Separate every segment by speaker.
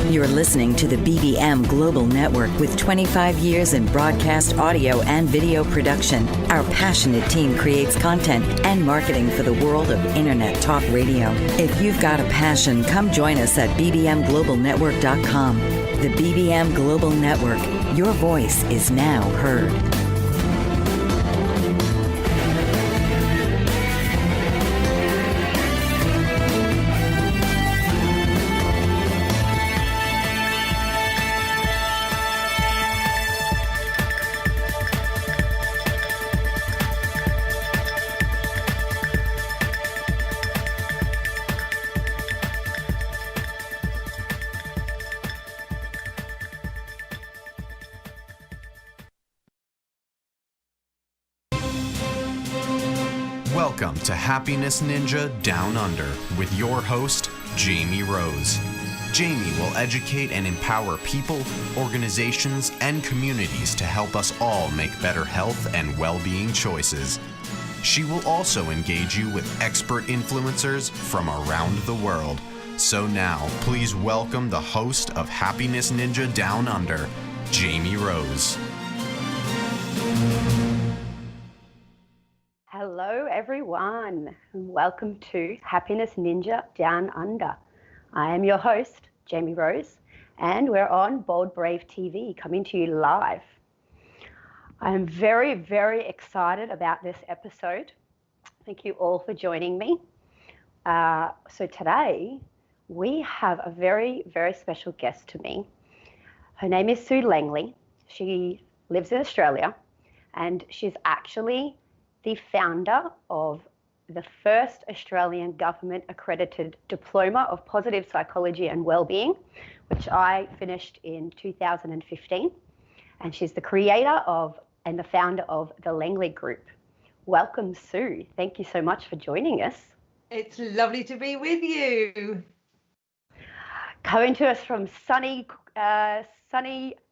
Speaker 1: You're listening to the BBM Global Network with 25 years in broadcast audio and video production. Our passionate team creates content and marketing for the world of Internet Talk Radio. If you've got a passion, come join us at bbmglobalnetwork.com. The BBM Global Network. Your voice is now heard.
Speaker 2: Welcome to Happiness Ninja Down Under with your host, Jamie Rose. Jamie will educate and empower people, organizations, and communities to help us all make better health and well-being choices. She will also engage you with expert influencers from around the world. So now, please welcome the host of Happiness Ninja Down Under, Jamie Rose.
Speaker 3: Hello everyone, and welcome to Happiness Ninja Down Under. I am your host, Jamie Rose, and we're on Bold Brave TV, coming to you live. I'm very, very excited about this episode. Thank you all for joining me. So today, we have a very, very special guest to me. Her name is Sue Langley. She lives in Australia, and she's actually the founder of the first Australian government accredited Diploma of Positive Psychology and Wellbeing, which I finished in 2015. And she's the creator of and the founder of the Langley Group. Welcome, Sue. Thank you so much for joining us.
Speaker 4: It's lovely to be with you.
Speaker 3: Coming to us from sunny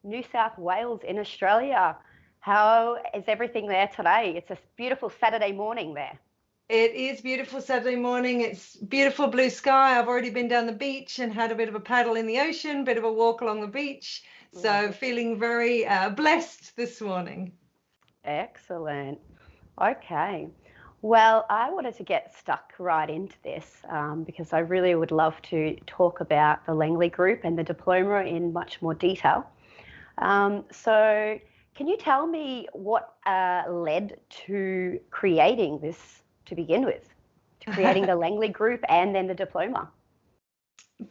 Speaker 3: New South Wales in Australia. How is everything there today? It's a beautiful Saturday morning there.
Speaker 4: It is beautiful Saturday morning. It's beautiful blue sky. I've already been down the beach and had a bit of a paddle in the ocean, bit of a walk along the beach. So feeling very blessed this morning.
Speaker 3: Excellent. Okay. Well, I wanted to get stuck right into this because I really would love to talk about the Langley Group and the diploma in much more detail. So can you tell me what led to creating this to begin with, to creating the Langley Group and then the diploma?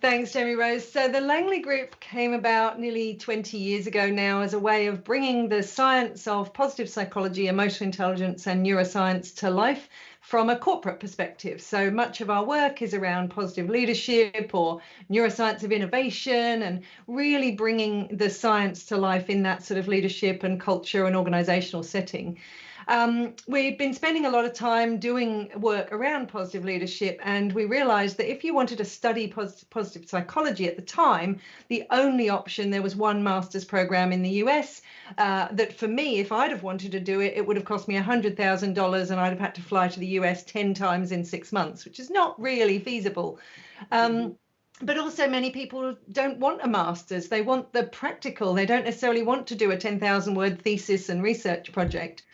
Speaker 4: Thanks, Jamie Rose. So the Langley Group came about nearly 20 years ago now as a way of bringing the science of positive psychology, emotional intelligence, and neuroscience to life from a corporate perspective. So much of our work is around positive leadership or neuroscience of innovation, and really bringing the science to life in that sort of leadership and culture and organizational setting. We've been spending a lot of time doing work around positive leadership, and we realized that if you wanted to study positive psychology at the time, the only option, there was one master's program in the US that for me, if I'd have wanted to do it, it would have cost me $100,000 and I'd have had to fly to the US 10 times in 6 months, which is not really feasible. But also many people don't want a master's. They want the practical. They don't necessarily want to do a 10,000 word thesis and research project.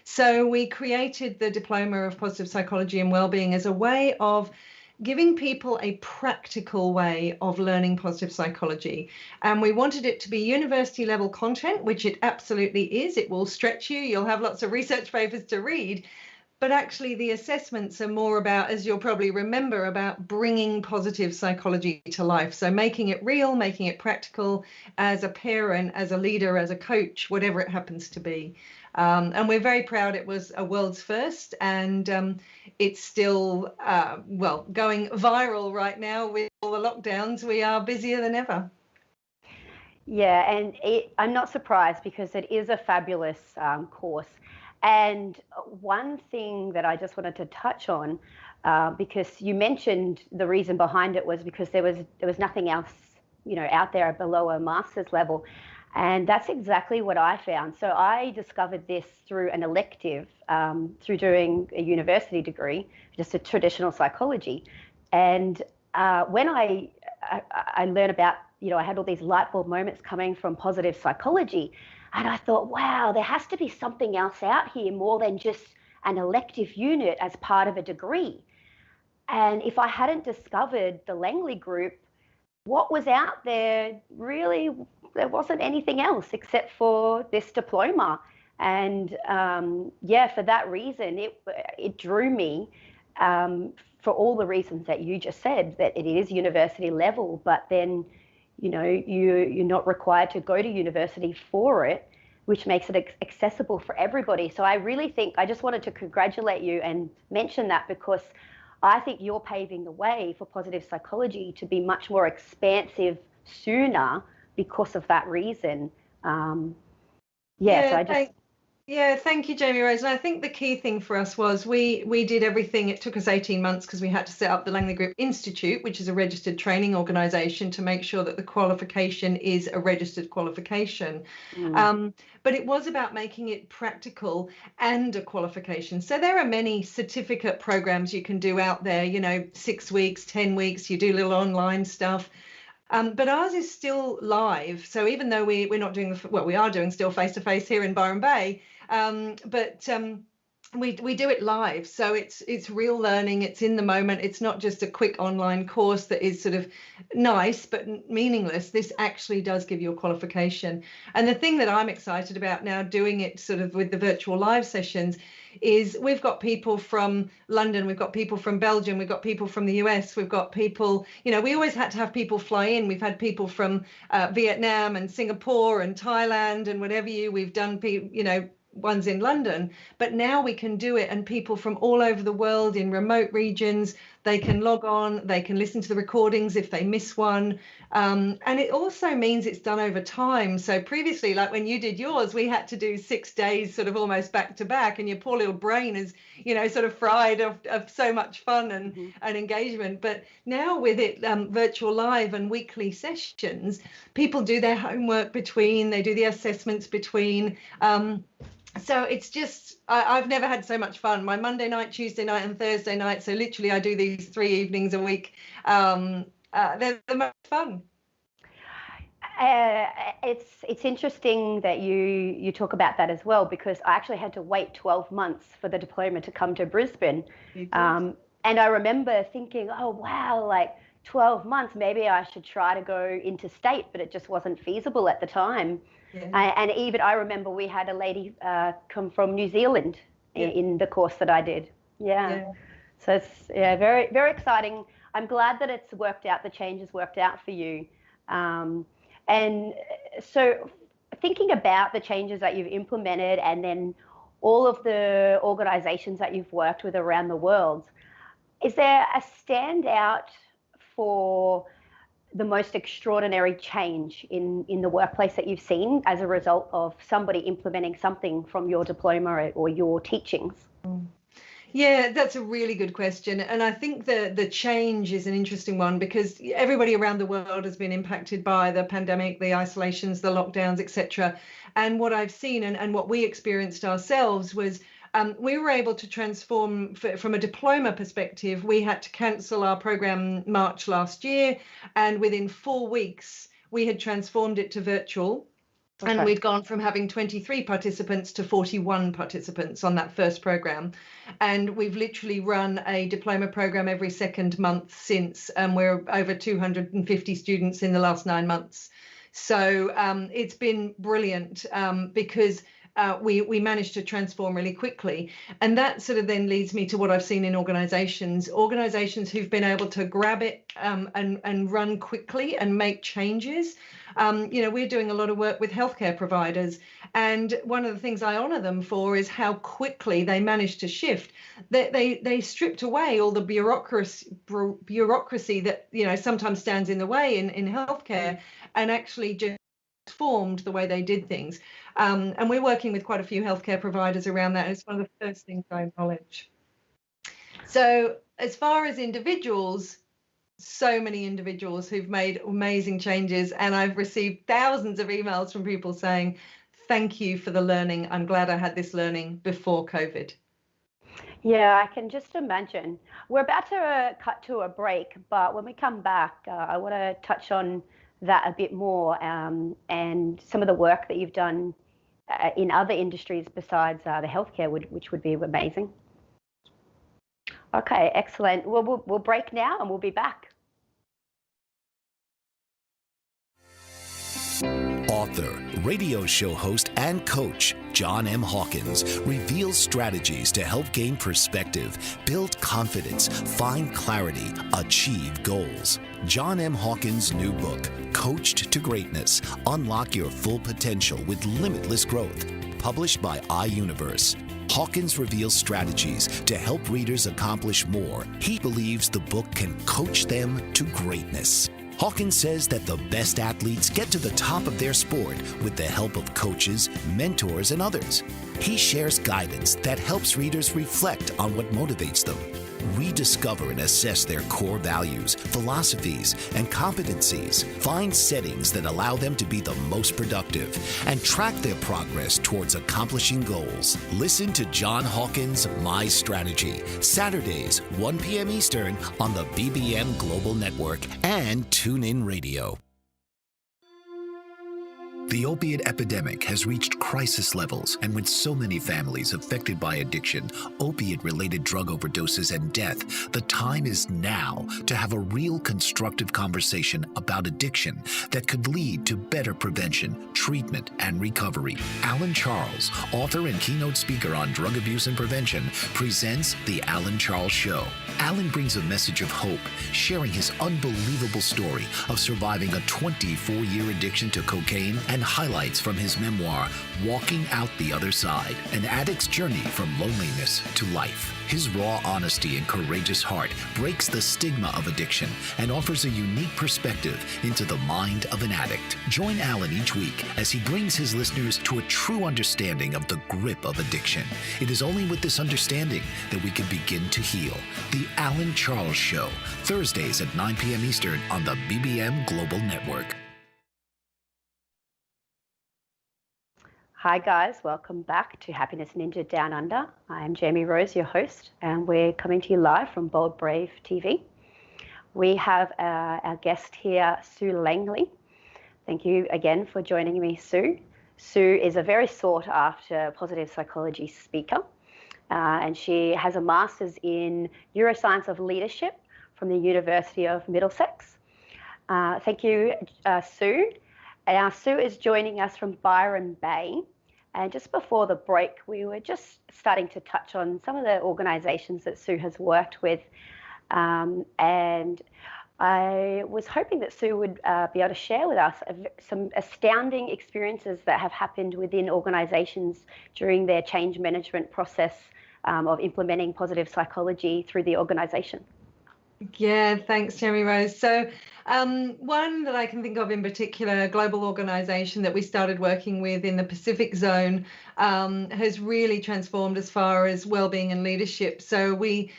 Speaker 4: So we created the Diploma of Positive Psychology and Wellbeing as a way of giving people a practical way of learning positive psychology. And we wanted it to be university level content, which it absolutely is. It will stretch you. You'll have lots of research papers to read. But actually the assessments are more about, as you'll probably remember, about bringing positive psychology to life. So making it real, making it practical as a parent, as a leader, as a coach, whatever it happens to be. And we're very proud it was a world's first, and it's still, going viral right now with all the lockdowns. We are busier than ever.
Speaker 3: Yeah, and I'm not surprised because it is a fabulous course. And one thing that I just wanted to touch on, because you mentioned the reason behind it was because there was nothing else, out there below a master's level. And that's exactly what I found. So I discovered this through an elective, through doing a university degree, just a traditional psychology. And when I I learned about, I had all these light bulb moments coming from positive psychology. And I thought, wow, there has to be something else out here more than just an elective unit as part of a degree. And if I hadn't discovered the Langley Group, what was out there, really, there wasn't anything else except for this diploma. And for that reason, it drew me for all the reasons that you just said, that it is university level, but then, you're not required to go to university for it, which makes it accessible for everybody. So I really think, I just wanted to congratulate you and mention that, because I think you're paving the way for positive psychology to be much more expansive sooner because of that reason.
Speaker 4: Thank you, Jamie Rose. And I think the key thing for us was we did everything. It took us 18 months because we had to set up the Langley Group Institute, which is a registered training organisation, to make sure that the qualification is a registered qualification. But it was about making it practical and a qualification. So there are many certificate programs you can do out there, 6 weeks, 10 weeks, you do little online stuff. But ours is still live. So even though we're not doing we are doing still face-to-face here in Byron Bay, but we do it live. So it's real learning. It's in the moment. It's not just a quick online course that is sort of nice but meaningless. This actually does give you a qualification. And the thing that I'm excited about now, doing it sort of with the virtual live sessions, is we've got people from London, we've got people from Belgium, we've got people from the US, we've got people, we always had to have people fly in. We've had people from Vietnam and Singapore and Thailand and whatever we've done, ones in London, but now we can do it, and people from all over the world in remote regions, they can log on, they can listen to the recordings if they miss one. And it also means it's done over time. So previously, like when you did yours, we had to do 6 days sort of almost back to back, and your poor little brain is, sort of fried of so much fun and engagement. But now with it virtual live and weekly sessions, people do their homework between, they do the assessments between. So it's just, I've never had so much fun. My Monday night, Tuesday night and Thursday night. So literally I do these 3 evenings a week. They're the most fun.
Speaker 3: It's interesting that you talk about that as well, because I actually had to wait 12 months for the diploma to come to Brisbane. And I remember thinking, oh, wow, like 12 months, maybe I should try to go interstate, but it just wasn't feasible at the time. Yeah. And even I remember we had a lady come from New Zealand in the course that I did. Yeah. So it's very, very exciting. I'm glad that it's worked out, the changes worked out for you. And so thinking about the changes that you've implemented, and then all of the organizations that you've worked with around the world, is there a standout for the most extraordinary change in the workplace that you've seen as a result of somebody implementing something from your diploma or your teachings?
Speaker 4: Yeah, that's a really good question. And I think the change is an interesting one, because everybody around the world has been impacted by the pandemic, the isolations, the lockdowns, etc. And what I've seen and what we experienced ourselves was we were able to transform from a diploma perspective. We had to cancel our program March last year, and within 4 weeks we had transformed it to virtual. Okay. And we'd gone from having 23 participants to 41 participants on that first program. And we've literally run a diploma program every second month since. We're over 250 students in the last 9 months. So it's been brilliant because we managed to transform really quickly. And that sort of then leads me to what I've seen in organizations who've been able to grab it and run quickly and make changes. We're doing a lot of work with healthcare providers, and one of the things I honor them for is how quickly they managed to shift. They stripped away all the bureaucracy that sometimes stands in the way in healthcare, and actually just transformed the way they did things. And we're working with quite a few healthcare providers around that. It's one of the first things I acknowledge. So as far as individuals, so many individuals who've made amazing changes, and I've received thousands of emails from people saying, thank you for the learning. I'm glad I had this learning before COVID.
Speaker 3: Yeah, I can just imagine. We're about to cut to a break, but when we come back, I want to touch on that a bit more, and some of the work that you've done in other industries besides the healthcare, which would be amazing. Okay, excellent. Well, we'll break now and we'll be back.
Speaker 5: Author, radio show host, and coach John M. Hawkins reveals strategies to help gain perspective, build confidence, find clarity, achieve goals. John M. Hawkins' new book, Coached to Greatness, Unlock Your Full Potential with Limitless Growth, published by iUniverse. Hawkins reveals strategies to help readers accomplish more. He believes the book can coach them to greatness. Hawkins says that the best athletes get to the top of their sport with the help of coaches, mentors, and others. He shares guidance that helps readers reflect on what motivates them, rediscover and assess their core values, philosophies, and competencies, find settings that allow them to be the most productive, and track their progress towards accomplishing goals. Listen to John Hawkins' My Strategy, Saturdays, 1 p.m. Eastern on the BBM Global Network and TuneIn Radio. The opiate epidemic has reached crisis levels, and with so many families affected by addiction, opiate-related drug overdoses, and death, the time is now to have a real constructive conversation about addiction that could lead to better prevention, treatment, and recovery. Alan Charles, author and keynote speaker on drug abuse and prevention, presents The Alan Charles Show. Alan brings a message of hope, sharing his unbelievable story of surviving a 24-year addiction to cocaine and highlights from his memoir, Walking Out the Other Side, an addict's journey from loneliness to life. His raw honesty and courageous heart breaks the stigma of addiction and offers a unique perspective into the mind of an addict. Join Alan each week as he brings his listeners to a true understanding of the grip of addiction. It is only with this understanding that we can begin to heal. The Alan Charles Show, Thursdays at 9 p.m. Eastern on the BBM Global Network.
Speaker 3: Hi guys, welcome back to Happiness Ninja Down Under. I am Jamie Rose, your host, and we're coming to you live from Bold Brave TV. We have our guest here, Sue Langley. Thank you again for joining me, Sue. Sue is a very sought after positive psychology speaker, and she has a master's in neuroscience of leadership from the University of Middlesex. Thank you, Sue. Sue is joining us from Byron Bay. And just before the break, we were just starting to touch on some of the organisations that Sue has worked with. And I was hoping that Sue would be able to share with us some astounding experiences that have happened within organisations during their change management process of implementing positive psychology through the organisation.
Speaker 4: Yeah, thanks, Jamie Rose. So one that I can think of in particular, a global organisation that we started working with in the Pacific zone, has really transformed as far as wellbeing and leadership. So we,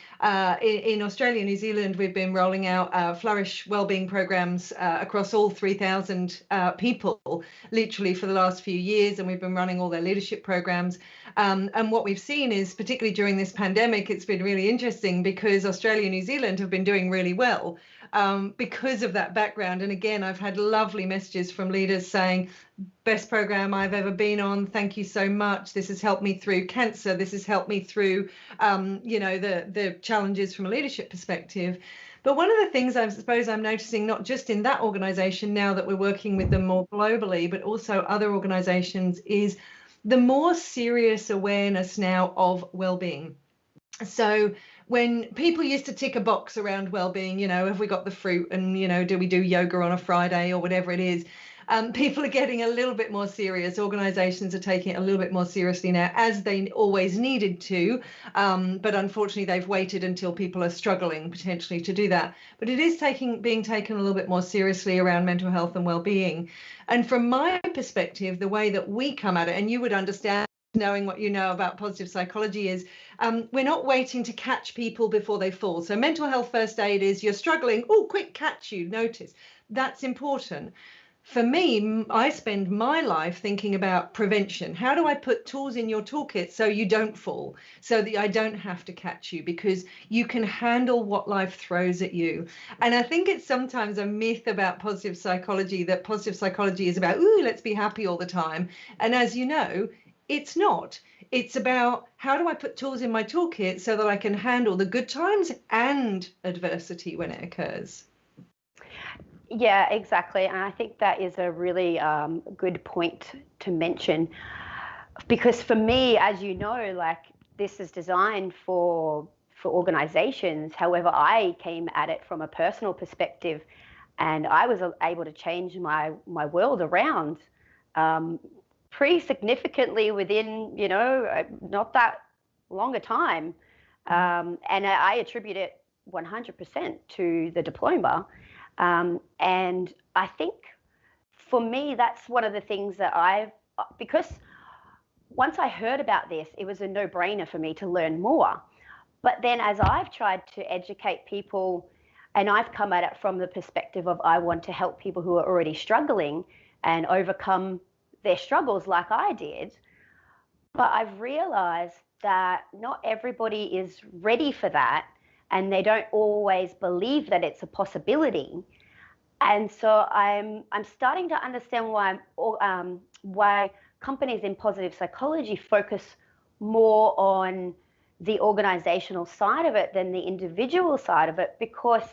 Speaker 4: in Australia and New Zealand, we've been rolling out Flourish wellbeing programs across all 3,000 people, literally for the last few years, and we've been running all their leadership programs. And what we've seen is, particularly during this pandemic, it's been really interesting because Australia and New Zealand have been doing really well because of that background. And again, I've had lovely messages from leaders saying, best program I've ever been on. Thank you so much. This has helped me through cancer. This has helped me through, the challenges from a leadership perspective. But one of the things I suppose I'm noticing, not just in that organization now that we're working with them more globally, but also other organizations, is the more serious awareness now of well-being. So when people used to tick a box around well-being, have we got the fruit, and, do we do yoga on a Friday or whatever it is, people are getting a little bit more serious. Organizations are taking it a little bit more seriously now, as they always needed to. But unfortunately, they've waited until people are struggling potentially to do that. But it is being taken a little bit more seriously around mental health and well-being. And from my perspective, the way that we come at it, and you would understand, knowing what you know about positive psychology, is we're not waiting to catch people before they fall. So mental health first aid is, you're struggling, quick catch you, notice. That's important. For me, I spend my life thinking about prevention. How do I put tools in your toolkit so you don't fall, so that I don't have to catch you, because you can handle what life throws at you. And I think it's sometimes a myth about positive psychology that positive psychology is about, ooh, let's be happy all the time. And as you know, it's not. It's about how do I put tools in my toolkit so that I can handle the good times and adversity when it occurs.
Speaker 3: Yeah, exactly. And I think that is a really good point to mention, because for me, as you know, like, this is designed for organizations. However, I came at it from a personal perspective, and I was able to change my world around pretty significantly within, not that long a time. And I attribute it 100% to the diploma. And I think for me, that's one of the things that because once I heard about this, it was a no-brainer for me to learn more. But then as I've tried to educate people, and I've come at it from the perspective of I want to help people who are already struggling and overcome their struggles like I did. But I've realized that not everybody is ready for that, and they don't always believe that it's a possibility. And so I'm starting to understand why companies in positive psychology focus more on the organizational side of it than the individual side of it, because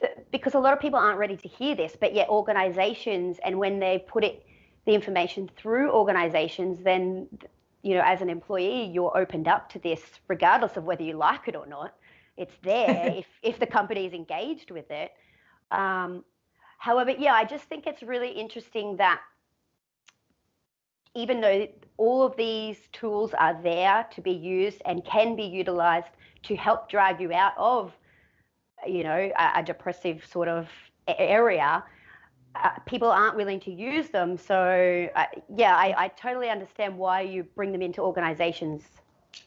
Speaker 3: a lot of people aren't ready to hear this, but yet organizations, and when they put the information through organizations, then, as an employee, you're opened up to this regardless of whether you like it or not. It's there if the company is engaged with it. However, yeah, I just think it's really interesting that even though all of these tools are there to be used and can be utilized to help drag you out of, a depressive sort of area, people aren't willing to use them. So, I totally understand why you bring them into organizations.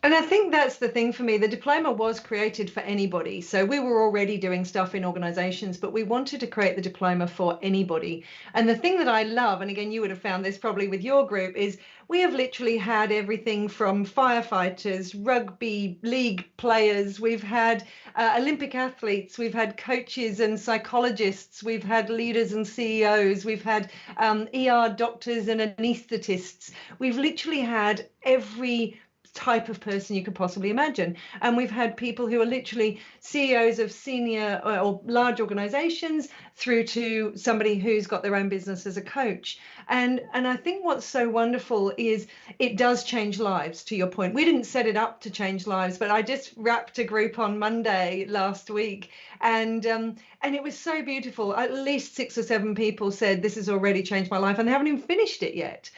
Speaker 4: And I think that's the thing for me. The diploma was created for anybody. So we were already doing stuff in organizations, but we wanted to create the diploma for anybody. And the thing that I love, and again, you would have found this probably with your group, is we have literally had everything from firefighters, rugby league players, we've had Olympic athletes, we've had coaches and psychologists, we've had leaders and CEOs, we've had ER doctors and anaesthetists. We've literally had every type of person you could possibly imagine. And we've had people who are literally CEOs of senior or large organizations through to somebody who's got their own business as a coach. And I think what's so wonderful is it does change lives, to your point. We didn't set it up to change lives, but I just wrapped a group on Monday last week, and it was so beautiful. At least 6 or 7 people said, this has already changed my life, and they haven't even finished it yet.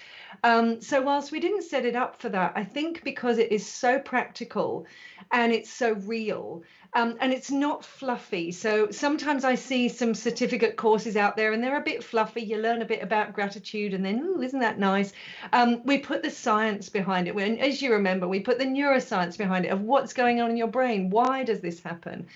Speaker 4: So whilst we didn't set it up for that, I think because it is so practical and it's so real, and it's not fluffy. So sometimes I see some certificate courses out there and they're a bit fluffy. You learn a bit about gratitude and then, ooh, isn't that nice? We put the science behind it. And as you remember, we put the neuroscience behind it of what's going on in your brain. Why does this happen?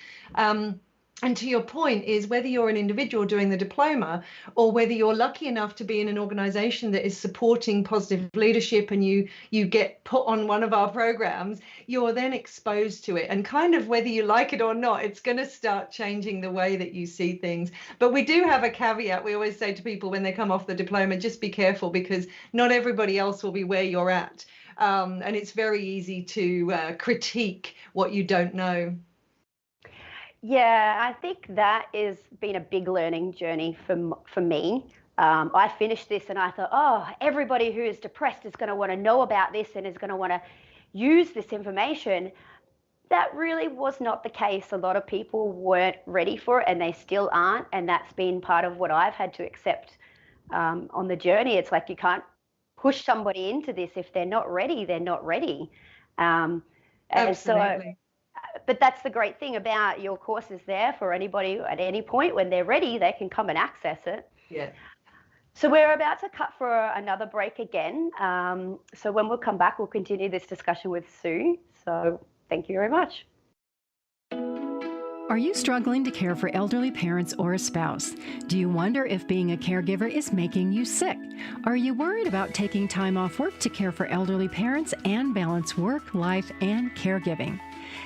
Speaker 4: And to your point is whether you're an individual doing the diploma or whether you're lucky enough to be in an organization that is supporting positive leadership and you get put on one of our programs, you're then exposed to it. And kind of whether you like it or not, it's going to start changing the way that you see things. But we do have a caveat. We always say to people when they come off the diploma, just be careful because not everybody else will be where you're at. And it's very easy to critique what you don't know.
Speaker 3: Yeah, I think that has been a big learning journey for me. I finished this and I thought, oh, everybody who is depressed is going to want to know about this and is going to want to use this information. That really was not the case. A lot of people weren't ready for it and they still aren't. And that's been part of what I've had to accept on the journey. It's like you can't push somebody into this. If they're not ready, they're not ready.
Speaker 4: Absolutely.
Speaker 3: But that's the great thing about your course is there for anybody at any point. When they're ready, they can come and access it.
Speaker 4: Yeah.
Speaker 3: So we're about to cut for another break again. So when we'll come back, we'll continue this discussion with Sue. So thank you very much.
Speaker 6: Are you struggling to care for elderly parents or a spouse? Do you wonder if being a caregiver is making you sick? Are you worried about taking time off work to care for elderly parents and balance work, life, and caregiving?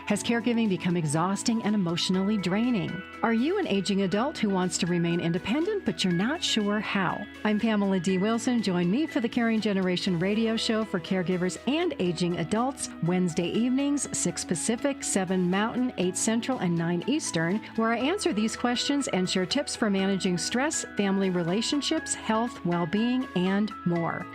Speaker 6: Has caregiving become exhausting and emotionally draining? Are you an aging adult who wants to remain independent, but you're not sure how? I'm Pamela D. Wilson. Join me for the Caring Generation radio show for caregivers and aging adults, Wednesday evenings, 6 Pacific, 7 Mountain, 8 Central, and 9 Eastern, where I answer these questions and share tips for managing stress, family relationships, health, well-being, and more.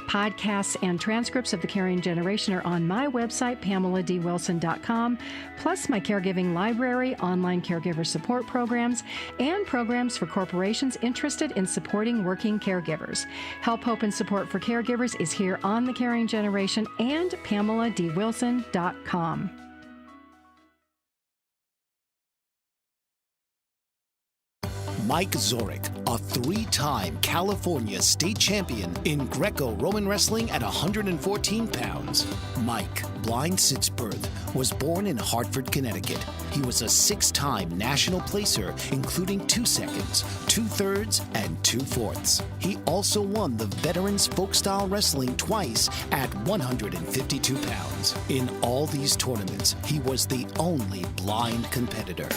Speaker 6: Podcasts and transcripts of the Caring Generation are on my website, PamelaDWilson.com, plus my caregiving library, online caregiver support programs, and programs for corporations interested in supporting working caregivers. Help, hope, and support for caregivers is here on the Caring Generation and PamelaDWilson.com.
Speaker 5: Mike Zorich, a 3-time California state champion in Greco-Roman wrestling at 114 pounds. Mike, blind since birth, was born in Hartford, Connecticut. He was a 6-time national placer, including 2 seconds, 2 thirds, and 2 fourths. He also won the Veterans Folk-Style Wrestling twice at 152 pounds. In all these tournaments, he was the only blind competitor.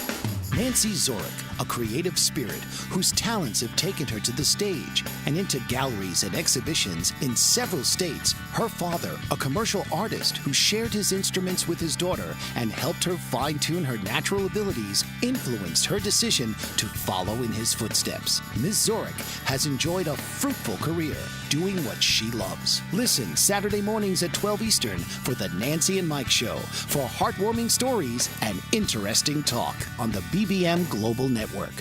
Speaker 5: Nancy Zorich, a creative spirit whose talents have taken her to the stage and into galleries and exhibitions in several states. Her father, a commercial artist who shared his instruments with his daughter and helped her fine-tune her natural abilities, influenced her decision to follow in his footsteps. Ms. Zorich has enjoyed a fruitful career doing what she loves. Listen Saturday mornings at 12 Eastern for the Nancy and Mike Show for heartwarming stories and interesting talk on the BBM Global Network.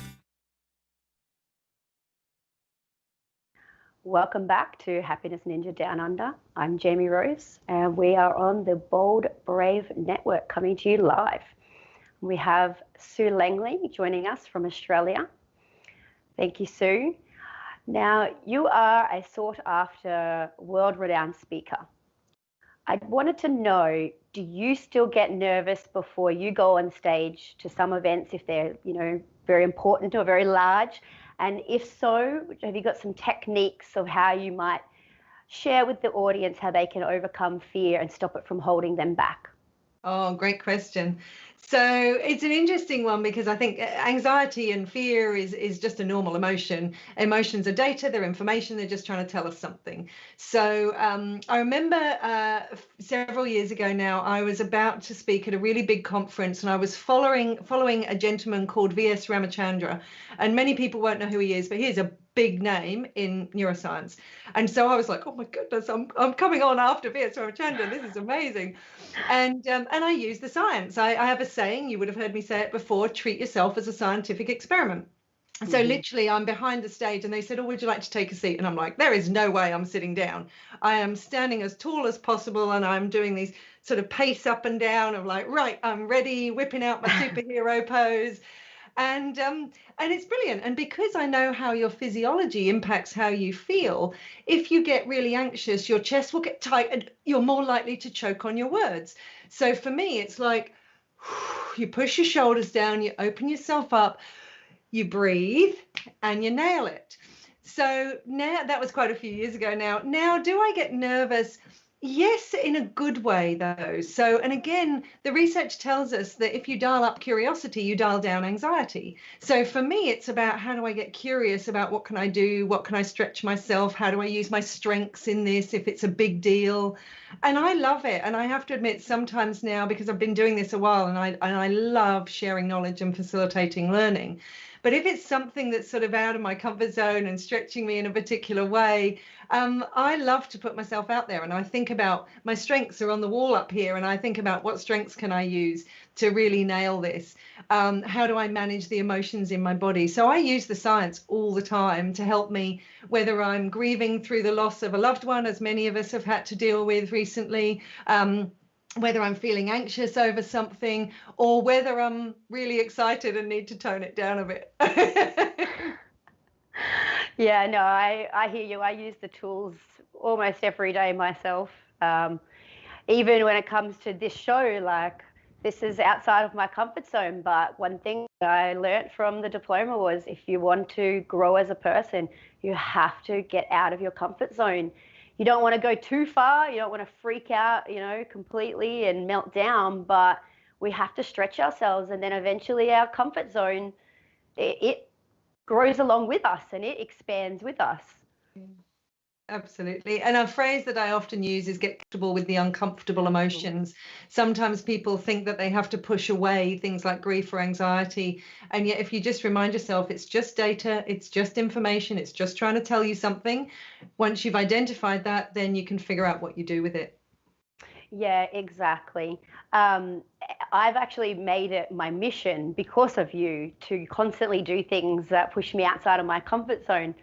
Speaker 3: Welcome back to Happiness Ninja Down Under. I'm Jamie Rose, and we are on the Bold Brave Network coming to you live. We have Sue Langley joining us from Australia. Thank you, Sue. Now, you are a sought-after, world-renowned speaker. I wanted to know, do you still get nervous before you go on stage to some events if they're, very important or very large? And if so, have you got some techniques of how you might share with the audience how they can overcome fear and stop it from holding them back?
Speaker 4: Oh, great question. So it's an interesting one because I think anxiety and fear is just a normal emotion. Emotions are data, they're information, they're just trying to tell us something. So I remember several years ago now, I was about to speak at a really big conference and I was following a gentleman called V.S. Ramachandra. And many people won't know who he is, but he is a big name in neuroscience. And so I was like, oh my goodness, I'm coming on after V.S. Ramachandra. This is amazing. And I use the science. I have a saying, you would have heard me say it before, treat yourself as a scientific experiment. So literally I'm behind the stage and they said, oh, would you like to take a seat? And I'm like, there is no way I'm sitting down. I am standing as tall as possible and I'm doing these sort of pace up and down of like, right, I'm ready, whipping out my superhero pose. And it's brilliant. And because I know how your physiology impacts how you feel, if you get really anxious, your chest will get tight and you're more likely to choke on your words. So for me, it's like you push your shoulders down, you open yourself up, you breathe and you nail it. So now that was quite a few years ago now. Now, do I get nervous? Yes, in a good way, though. So, and again, the research tells us that if you dial up curiosity, you dial down anxiety. So for me, it's about how do I get curious about what can I do? What can I stretch myself? How do I use my strengths in this if it's a big deal? And I love it. And I have to admit, sometimes now, because I've been doing this a while and I love sharing knowledge and facilitating learning. But if it's something that's sort of out of my comfort zone and stretching me in a particular way, I love to put myself out there. And I think about my strengths are on the wall up here. And I think about what strengths can I use to really nail this? How do I manage the emotions in my body? So I use the science all the time to help me, whether I'm grieving through the loss of a loved one, as many of us have had to deal with recently, whether I'm feeling anxious over something or whether I'm really excited and need to tone it down a bit.
Speaker 3: Yeah, no, I hear you. I use the tools almost every day myself. Even when it comes to this show, like this is outside of my comfort zone. But one thing I learned from the diploma was if you want to grow as a person, you have to get out of your comfort zone. You don't want to go too far. You don't want to freak out, completely and melt down, but we have to stretch ourselves. And then eventually our comfort zone, it grows along with us and it expands with us.
Speaker 4: Absolutely. And a phrase that I often use is get comfortable with the uncomfortable emotions. Sometimes people think that they have to push away things like grief or anxiety. And yet if you just remind yourself, it's just data, it's just information, it's just trying to tell you something. Once you've identified that, then you can figure out what you do with it.
Speaker 3: Yeah, exactly. I've actually made it my mission because of you to constantly do things that push me outside of my comfort zone.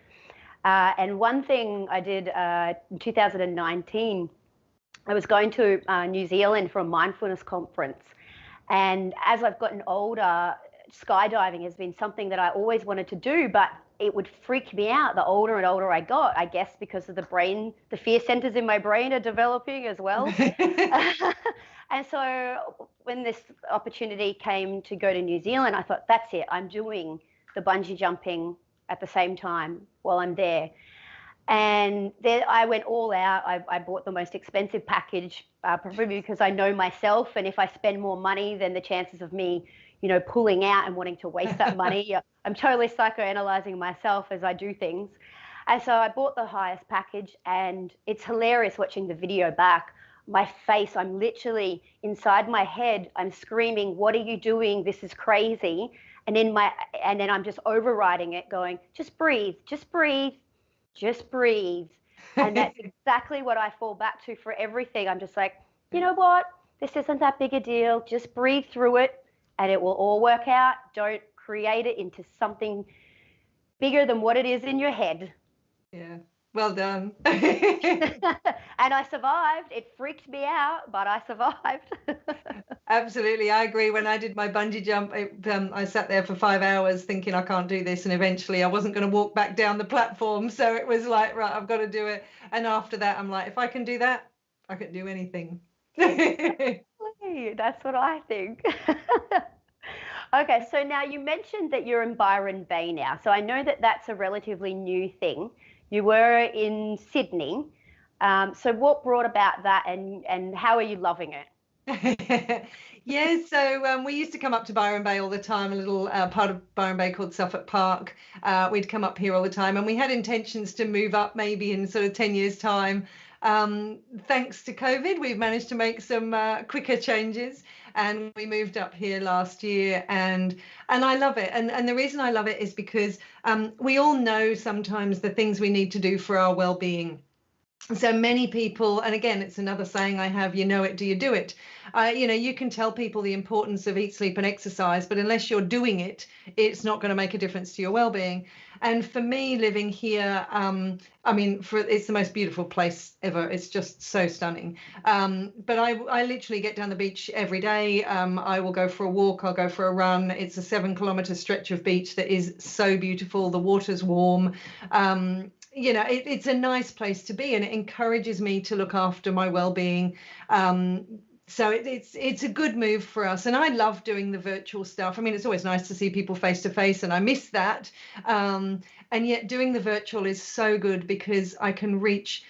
Speaker 3: And one thing I did in 2019, I was going to New Zealand for a mindfulness conference. And as I've gotten older, skydiving has been something that I always wanted to do, but it would freak me out the older and older I got, I guess, because of the fear centers in my brain are developing as well. And so when this opportunity came to go to New Zealand, I thought, that's it. I'm doing the bungee jumping at the same time while I'm there. And then I went all out. I bought the most expensive package, probably because I know myself. And if I spend more money, then the chances of me, pulling out and wanting to waste that money, I'm totally psychoanalyzing myself as I do things. And so I bought the highest package, and it's hilarious watching the video back. My face, I'm literally inside my head, I'm screaming, what are you doing? This is crazy. And then I'm just overriding it, going, just breathe, just breathe, just breathe. And that's exactly what I fall back to for everything. I'm just like, you know what? This isn't that big a deal. Just breathe through it and it will all work out. Don't create it into something bigger than what it is in your head.
Speaker 4: Yeah. Well done.
Speaker 3: And I survived. It freaked me out, but I survived.
Speaker 4: Absolutely. I agree. When I did my bungee jump, I sat there for 5 hours thinking I can't do this. And eventually I wasn't going to walk back down the platform. So it was like, right, I've got to do it. And after that, I'm like, if I can do that, I can do anything.
Speaker 3: That's what I think. Okay. So now you mentioned that you're in Byron Bay now. So I know that that's a relatively new thing. You were in Sydney. So what brought about that and how are you loving it?
Speaker 4: Yeah, so we used to come up to Byron Bay all the time, a little part of Byron Bay called Suffolk Park. We'd come up here all the time, and we had intentions to move up maybe in sort of 10 years' time. Thanks to COVID, we've managed to make some quicker changes, and we moved up here last year, and I love it. And the reason I love it is because we all know sometimes the things we need to do for our well-being. So many people, and again, it's another saying I have, you know it, do you do it? You can tell people the importance of eat, sleep and exercise, but unless you're doing it, it's not going to make a difference to your well-being. And for me, living here, it's the most beautiful place ever. It's just so stunning. But I literally get down the beach every day. I will go for a walk. I'll go for a run. It's a 7-kilometer stretch of beach that is so beautiful. The water's warm. It's a nice place to be, and it encourages me to look after my well-being. So it's a good move for us. And I love doing the virtual stuff. I mean, it's always nice to see people face to face, and I miss that. And yet doing the virtual is so good because I can reach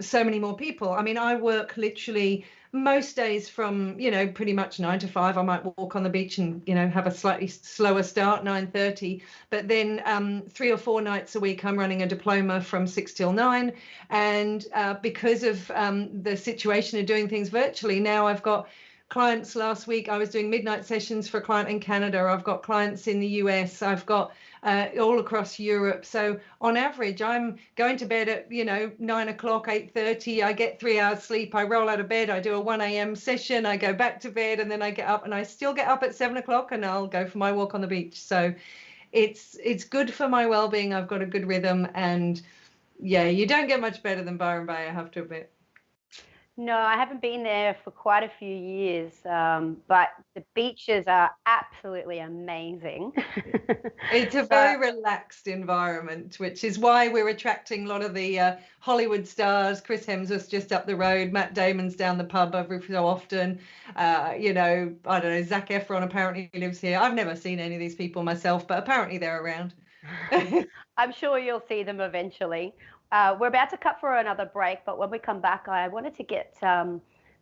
Speaker 4: so many more people. I mean, I work literally most days from, pretty much 9 to 5. I might walk on the beach and, have a slightly slower start, 9:30. But then 3 or 4 nights a week, I'm running a diploma from 6 till 9. And because of the situation of doing things virtually, now I've got clients. Last week I was doing midnight sessions for a client in Canada. I've got clients in the US. I've got all across Europe. So on average, I'm going to bed at 9 o'clock, 8:30. I get 3 hours sleep. I roll out of bed. I do a 1 a.m. session. I go back to bed, and then I get up, and I still get up at 7 o'clock, and I'll go for my walk on the beach. So it's good for my well-being. I've got a good rhythm, and yeah, you don't get much better than Byron Bay, I have to admit.
Speaker 3: No, I haven't been there for quite a few years, but the beaches are absolutely amazing.
Speaker 4: It's a very relaxed environment, which is why we're attracting a lot of the Hollywood stars. Chris Hemsworth's just up the road. Matt Damon's down the pub every so often. I don't know, Zac Efron apparently lives here. I've never seen any of these people myself, but apparently they're around.
Speaker 3: I'm sure you'll see them eventually. We're about to cut for another break, but when we come back, I wanted to get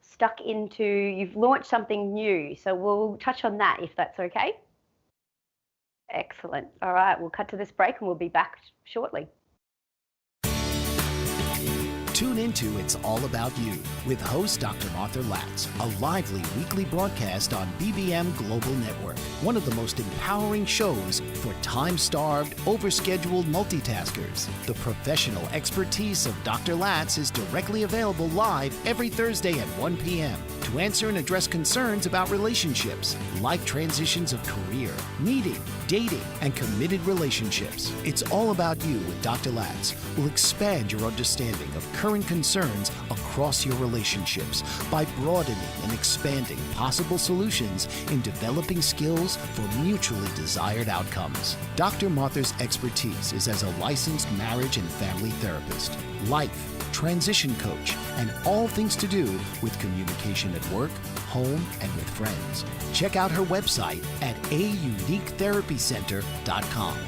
Speaker 3: stuck into, you've launched something new, so we'll touch on that if that's okay. Excellent. All right, we'll cut to this break and we'll be back shortly.
Speaker 7: Tune into It's All About You with host Dr. Martha Latz, a lively weekly broadcast on BBM Global Network, one of the most empowering shows for time-starved, overscheduled multitaskers. The professional expertise of Dr. Latz is directly available live every Thursday at 1 p.m. to answer and address concerns about relationships, life transitions of career, meeting, dating, and committed relationships. It's All About You with Dr. Latz will expand your understanding of current concerns across your relationships by broadening and expanding possible solutions in developing skills for mutually desired outcomes. Dr. Martha's expertise is as a licensed marriage and family therapist, life, transition coach, and all things to do with communication at work, home, and with friends. Check out her website at auniquetherapycenter.com.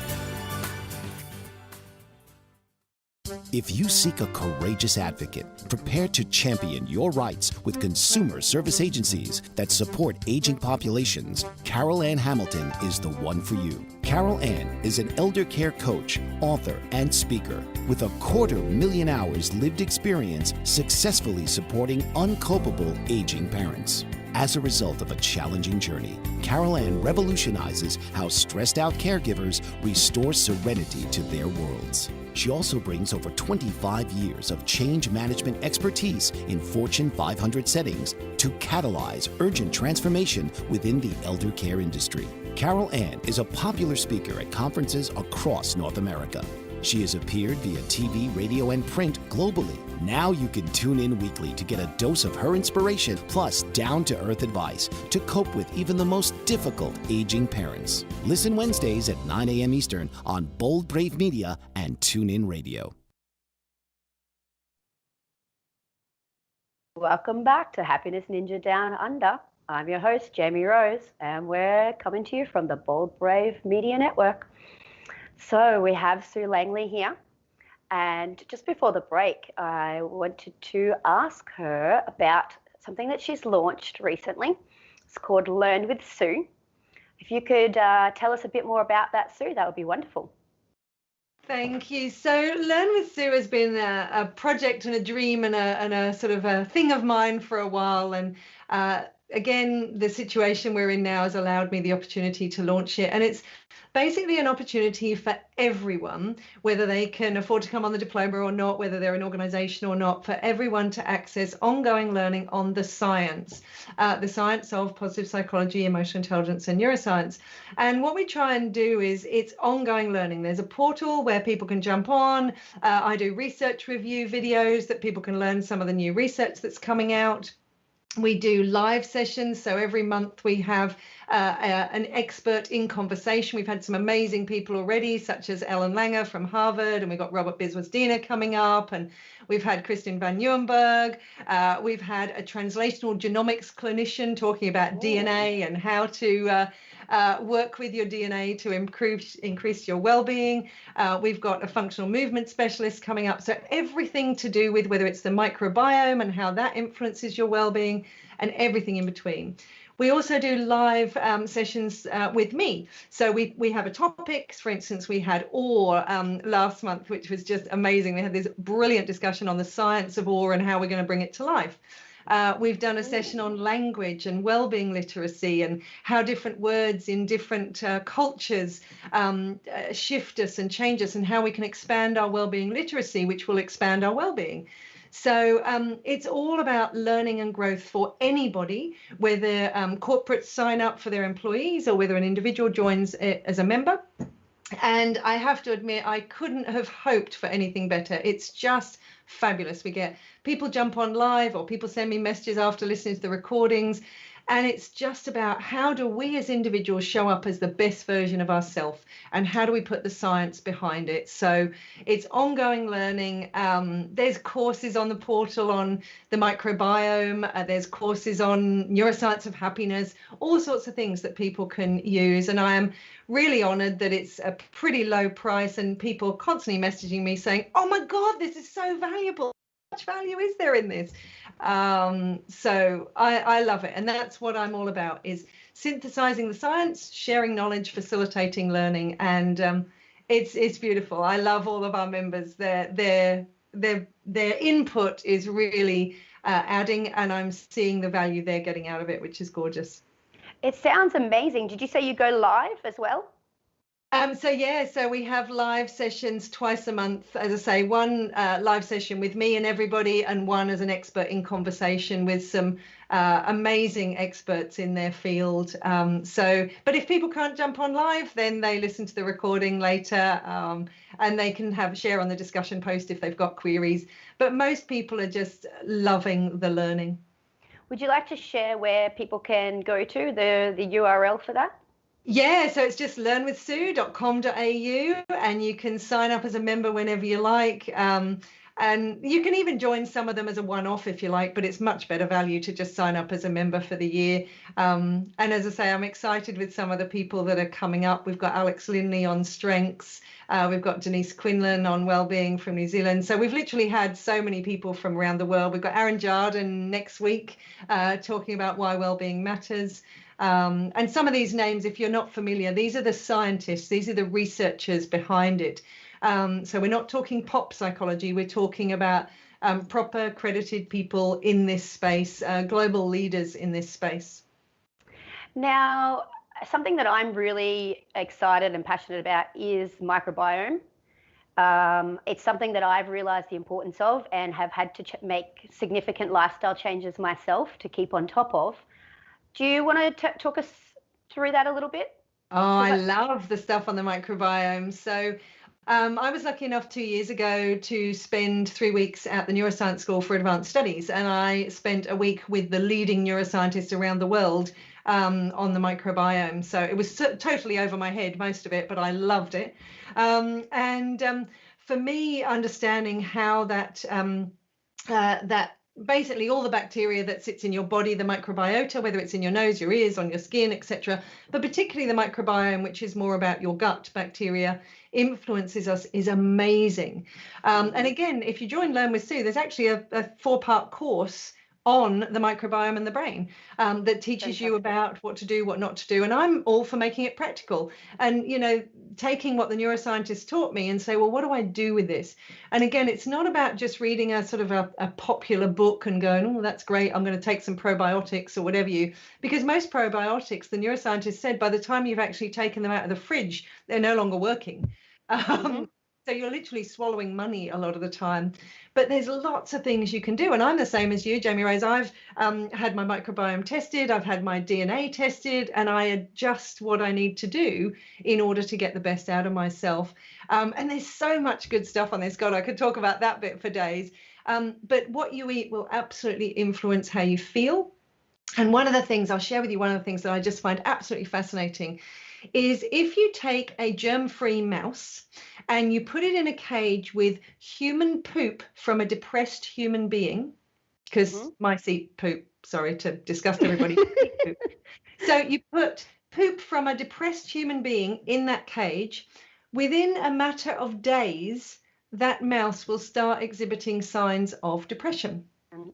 Speaker 7: If you seek a courageous advocate prepared to champion your rights with consumer service agencies that support aging populations, Carol Ann Hamilton is the one for you. Carol Ann is an elder care coach, author, and speaker with 250,000 hours lived experience successfully supporting unculpable aging parents. As a result of a challenging journey, Carol Ann revolutionizes how stressed out caregivers restore serenity to their worlds. She also brings over 25 years of change management expertise in Fortune 500 settings to catalyze urgent transformation within the elder care industry. Carol Ann is a popular speaker at conferences across North America. She has appeared via TV, radio, and print globally. Now you can tune in weekly to get a dose of her inspiration plus down-to-earth advice to cope with even the most difficult aging parents. Listen Wednesdays at 9 a.m. Eastern on Bold Brave Media and TuneIn Radio.
Speaker 3: Welcome back to Happiness Ninja Down Under. I'm your host, Jamie Rose, and we're coming to you from the Bold Brave Media Network. So we have Sue Langley here, and just before the break, I wanted to ask her about something that she's launched recently. It's called Learn with Sue. If you could tell us a bit more about that, Sue, that would be wonderful.
Speaker 4: Thank you. So Learn with Sue has been a project and a dream and a sort of a thing of mine for a while. And again, the situation we're in now has allowed me the opportunity to launch it. And it's basically an opportunity for everyone, whether they can afford to come on the diploma or not, whether they're an organization or not, for everyone to access ongoing learning on the science of positive psychology, emotional intelligence, and neuroscience. And what we try and do is it's ongoing learning. There's a portal where people can jump on. I do research review videos that people can learn some of the new research that's coming out. We do live sessions, so every month we have an expert in conversation. We've had some amazing people already, such as Ellen Langer from Harvard, and we've got Robert Biswas-Diener coming up, and we've had Kristin van Nieuwenburg. We've had a translational genomics clinician talking about DNA and how to work with your DNA to increase your well-being. We've got a functional movement specialist coming up. So everything to do with whether it's the microbiome and how that influences your well-being and everything in between. We also do live sessions with me. So we have a topic. For instance, we had awe last month, which was just amazing. We had this brilliant discussion on the science of awe and how we're going to bring it to life. We've done a session on language and well-being literacy and how different words in different cultures shift us and change us, and how we can expand our well-being literacy, which will expand our well-being. So it's all about learning and growth for anybody, whether corporates sign up for their employees or whether an individual joins it as a member. And I have to admit, I couldn't have hoped for anything better. It's just fabulous. We get people jump on live, or people send me messages after listening to the recordings. And it's just about, how do we as individuals show up as the best version of ourselves, and how do we put the science behind it? So it's ongoing learning. There's courses on the portal on the microbiome. There's courses on neuroscience of happiness, all sorts of things that people can use. And I am really honored that it's a pretty low price, and people constantly messaging me saying, oh my God, this is so valuable. How much value is there in this? So I love it. And that's what I'm all about, is synthesizing the science, sharing knowledge, facilitating learning. And it's beautiful. I love all of our members. Their input is really adding, and I'm seeing the value they're getting out of it, which is gorgeous.
Speaker 3: It sounds amazing. Did you say you go live as well?
Speaker 4: So we have live sessions twice a month. As I say, one live session with me and everybody, and one as an expert in conversation with some amazing experts in their field. But if people can't jump on live, then they listen to the recording later, and they can share on the discussion post if they've got queries. But most people are just loving the learning.
Speaker 3: Would you like to share where people can go to, the URL for that?
Speaker 4: Yeah, so it's just learnwithsue.com.au, and you can sign up as a member whenever you like. And you can even join some of them as a one-off if you like, but it's much better value to just sign up as a member for the year. And as I say, I'm excited with some of the people that are coming up. We've got Alex Linley on strengths. We've got Denise Quinlan on Wellbeing from New Zealand. So we've literally had so many people from around the world. We've got Aaron Jardin next week talking about why wellbeing matters. And some of these names, if you're not familiar, these are the scientists, these are the researchers behind it. So we're not talking pop psychology, we're talking about proper accredited people in this space, global leaders in this space.
Speaker 3: Now, something that I'm really excited and passionate about is microbiome. It's something that I've realized the importance of, and have had to make significant lifestyle changes myself to keep on top of. Do you want to talk us through that a little bit?
Speaker 4: Oh, I love the stuff on the microbiome. So I was lucky enough 2 years ago to spend 3 weeks at the Neuroscience School for Advanced Studies, and I spent a week with the leading neuroscientists around the world on the microbiome. So it was totally over my head, most of it, but I loved it. For me, understanding how that basically all the bacteria that sits in your body, the microbiota, whether it's in your nose, your ears, on your skin, etc., but particularly the microbiome, which is more about your gut bacteria, influences us, is amazing. And again, if you join Learn with Sue, there's actually a 4-part course on the microbiome and the brain that teaches you about what to do, what not to do. And I'm all for making it practical and, taking what the neuroscientists taught me and say, well, what do I do with this? And again, it's not about just reading a sort of a popular book and going, oh, that's great, I'm going to take some probiotics or whatever because most probiotics, the neuroscientists said, by the time you've actually taken them out of the fridge, they're no longer working. So you're literally swallowing money a lot of the time. But there's lots of things you can do. And I'm the same as you, Jamie Rose. I've had my microbiome tested. I've had my DNA tested. And I adjust what I need to do in order to get the best out of myself. And there's so much good stuff on this. God, I could talk about that bit for days. But what you eat will absolutely influence how you feel. And I'll share with you one of the things that I just find absolutely fascinating is if you take a germ-free mouse and you put it in a cage with human poop from a depressed human being, because mice eat poop, sorry to disgust everybody. So you put poop from a depressed human being in that cage, within a matter of days, that mouse will start exhibiting signs of depression.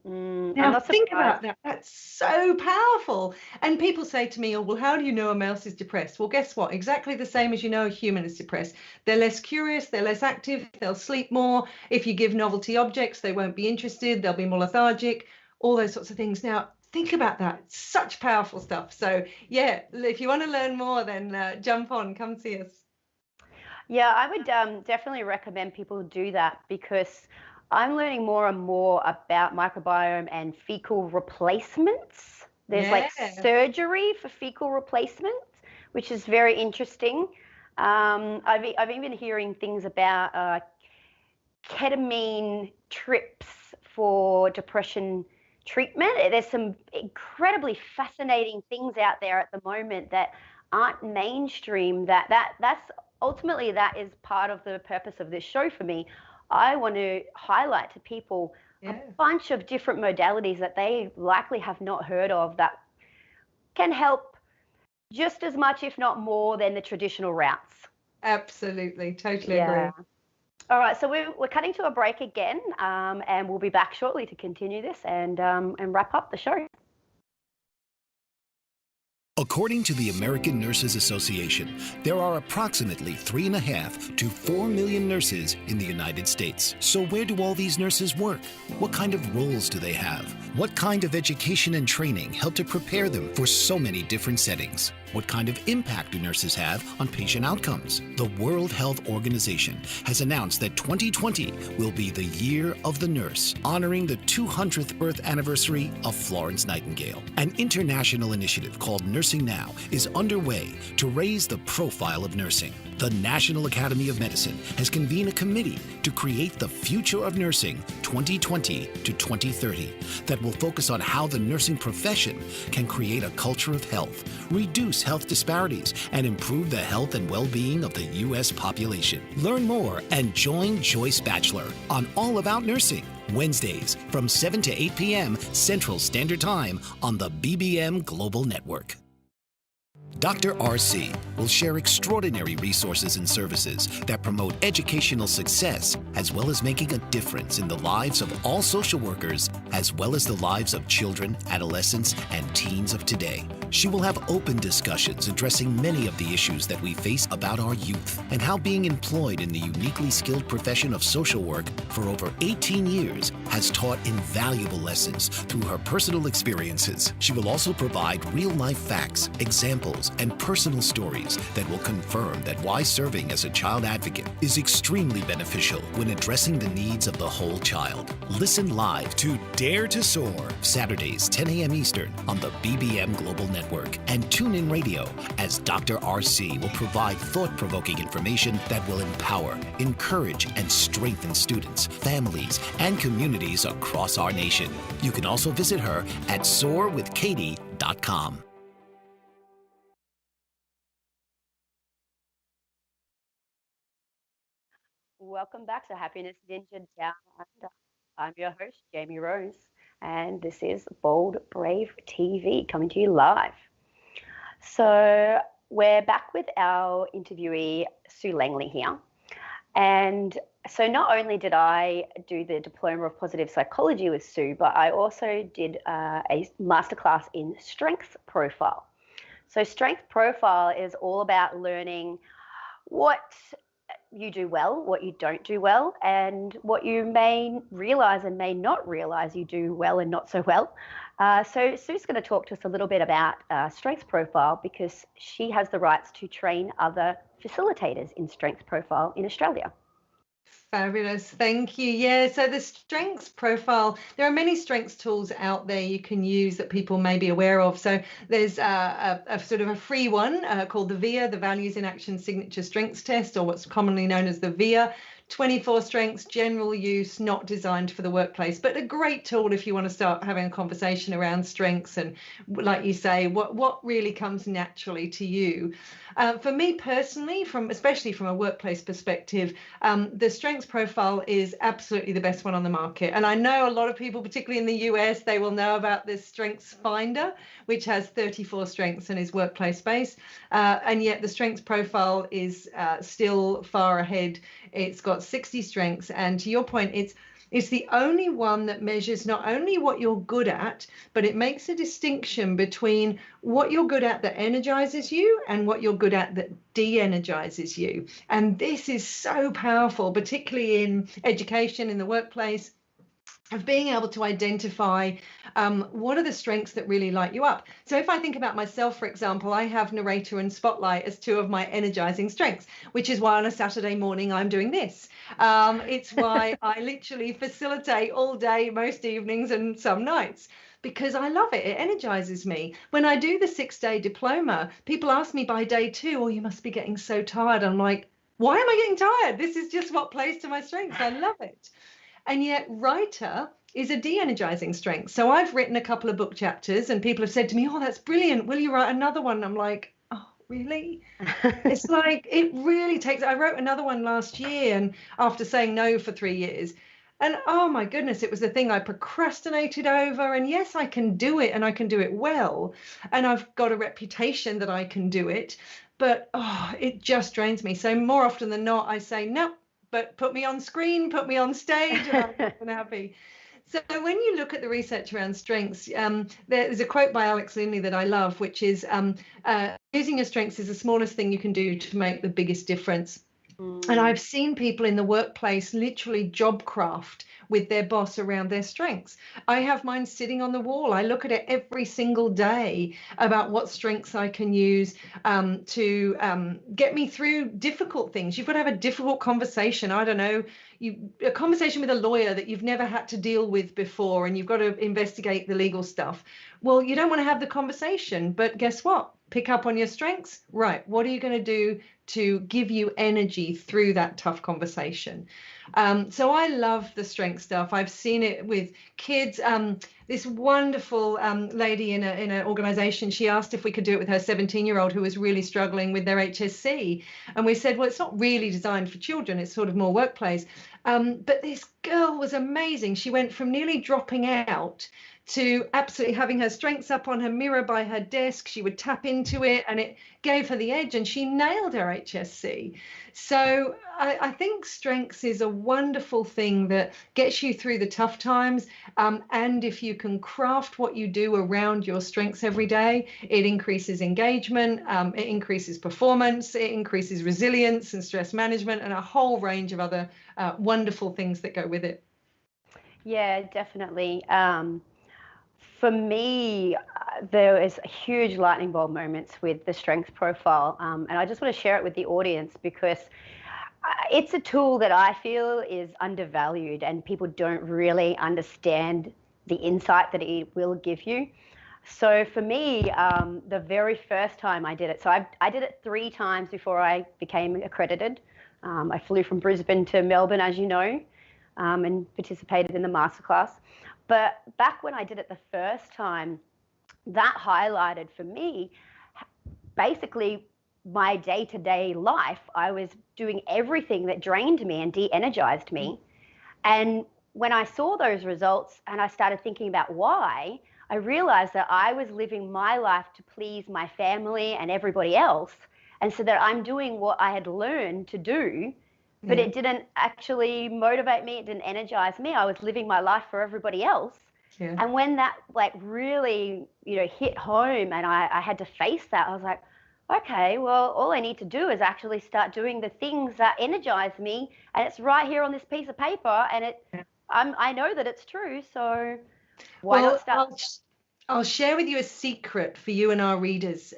Speaker 4: Now think about that. That's so powerful. And people say to me, oh, well, how do you know a mouse is depressed? Well, guess what? Exactly the same as you know a human is depressed. They're less curious, they're less active, they'll sleep more. If you give novelty objects, they won't be interested, they'll be more lethargic, all those sorts of things. Now, think about that. It's such powerful stuff. So, yeah, if you want to learn more, then jump on, come see us.
Speaker 3: Yeah, I would definitely recommend people do that, because I'm learning more and more about microbiome and fecal replacements. There's like surgery for fecal replacement, which is very interesting. I've even been hearing things about ketamine trips for depression treatment. There's some incredibly fascinating things out there at the moment that aren't mainstream. That's ultimately, that is part of the purpose of this show for me. I want to highlight to people a bunch of different modalities that they likely have not heard of that can help just as much, if not more, than the traditional routes.
Speaker 4: Absolutely, totally agree.
Speaker 3: All right, so we're cutting to a break again, and we'll be back shortly to continue this and wrap up the show.
Speaker 5: According to the American Nurses Association, there are approximately 3.5 to 4 million nurses in the United States. So where do all these nurses work? What kind of roles do they have? What kind of education and training help to prepare them for so many different settings? What kind of impact do nurses have on patient outcomes? The World Health Organization has announced that 2020 will be the Year of the Nurse, honoring the 200th birth anniversary of Florence Nightingale. An international initiative called Nursing Now is underway to raise the profile of nursing. The National Academy of Medicine has convened a committee to create the Future of Nursing 2020 to 2030 that will focus on how the nursing profession can create a culture of health, reduce health disparities, and improve the health and well-being of the U.S. population. Learn more and join Joyce Batchelor on All About Nursing, Wednesdays from 7 to 8 p.m. Central Standard Time on the BBM Global Network. Dr. RC will share extraordinary resources and services that promote educational success, as well as making a difference in the lives of all social workers, as well as the lives of children, adolescents, and teens of today. She will have open discussions addressing many of the issues that we face about our youth and how being employed in the uniquely skilled profession of social work for over 18 years has taught invaluable lessons through her personal experiences. She will also provide real-life facts, examples, and personal stories that will confirm that why serving as a child advocate is extremely beneficial when addressing the needs of the whole child. Listen live to Dare to Soar, Saturdays 10 a.m. Eastern on the BBM Global Network, and tune in radio as Dr. RC will provide thought-provoking information that will empower, encourage, and strengthen students, families, and communities across our nation. You can also visit her at soarwithkatie.com.
Speaker 3: Welcome back to Happiness Ninja Down Under. I'm your host, Jamie Rose, and this is Bold Brave TV coming to you live. So we're back with our interviewee, Sue Langley here. And so not only did I do the Diploma of Positive Psychology with Sue, but I also did a masterclass in Strengths Profile. So Strength Profile is all about learning what you do well, what you don't do well, and what you may realize and may not realize you do well and not so well. So Sue's going to talk to us a little bit about Strengths Profile, because she has the rights to train other facilitators in Strengths Profile in Australia.
Speaker 4: Fabulous. Thank you. Yeah, so the Strengths Profile, there are many strengths tools out there you can use that people may be aware of. So there's a sort of a free one called the VIA, the Values in Action Signature Strengths Test, or what's commonly known as the VIA. 24 strengths, general use, not designed for the workplace, but a great tool if you want to start having a conversation around strengths and, like you say, what really comes naturally to you. For me personally, especially from a workplace perspective, the Strengths Profile is absolutely the best one on the market. And I know a lot of people, particularly in the US, they will know about this Strengths Finder, which has 34 strengths and is workplace-based. And yet the Strengths Profile is still far ahead. It's got 60 strengths. And to your point, it's the only one that measures not only what you're good at, but it makes a distinction between what you're good at that energizes you and what you're good at that de-energizes you. And this is so powerful, particularly in education, in the workplace. of being able to identify what are the strengths that really light you up. So if I think about myself, for example, I have narrator and spotlight as two of my energizing strengths, which is why on a Saturday morning I'm doing this. It's why I literally facilitate all day, most evenings and some nights, because I love it. It energizes me. When I do the 6-day diploma, people ask me by day 2, oh, you must be getting so tired. I'm like, why am I getting tired? This is just what plays to my strengths. I love it. And yet writer is a de-energizing strength. So I've written a couple of book chapters and people have said to me, oh, that's brilliant. Will you write another one? I'm like, oh, really? It's like, it really takes, I wrote another one last year and after saying no for 3 years. And oh my goodness, it was the thing I procrastinated over. And yes, I can do it and I can do it well. And I've got a reputation that I can do it. But oh, it just drains me. So more often than not, I say, no, but put me on screen, put me on stage, and I'm happy. So when you look at the research around strengths, there's a quote by Alex Linley that I love, which is using your strengths is the smallest thing you can do to make the biggest difference. And I've seen people in the workplace literally job craft with their boss around their strengths. I have mine sitting on the wall. I look at it every single day about what strengths I can use to get me through difficult things. You've got to have a difficult conversation. I don't know, a conversation with a lawyer that you've never had to deal with before, and you've got to investigate the legal stuff. Well, you don't want to have the conversation, but guess what? Pick up on your strengths. Right. What are you going to do to give you energy through that tough conversation? So I love the strength stuff. I've seen it with kids. This wonderful lady in an organization, she asked if we could do it with her 17-year-old who was really struggling with their HSC. And we said, well, it's not really designed for children. It's sort of more workplace. But this girl was amazing. She went from nearly dropping out to absolutely having her strengths up on her mirror by her desk. She would tap into it and it gave her the edge and she nailed her HSC. So I think strengths is a wonderful thing that gets you through the tough times. And if you can craft what you do around your strengths every day, it increases engagement, it increases performance, it increases resilience and stress management and a whole range of other wonderful things that go with it.
Speaker 3: Yeah, definitely. For me, there is huge lightning bolt moments with the strengths profile. And I just want to share it with the audience because it's a tool that I feel is undervalued and people don't really understand the insight that it will give you. So for me, the very first time I did it, so I did it 3 times before I became accredited. I flew from Brisbane to Melbourne, as you know, and participated in the masterclass. But back when I did it the first time, that highlighted for me basically my day-to-day life. I was doing everything that drained me and de-energized me. And when I saw those results and I started thinking about why, I realized that I was living my life to please my family and everybody else. And so that I'm doing what I had learned to do, but it didn't actually motivate me. It didn't energize me. I was living my life for everybody else. Yeah. And when that really, hit home and I had to face that, I was like, okay, well, all I need to do is actually start doing the things that energize me. And it's right here on this piece of paper. And I know that it's true. So why not start?
Speaker 4: I'll share with you a secret for you and our readers.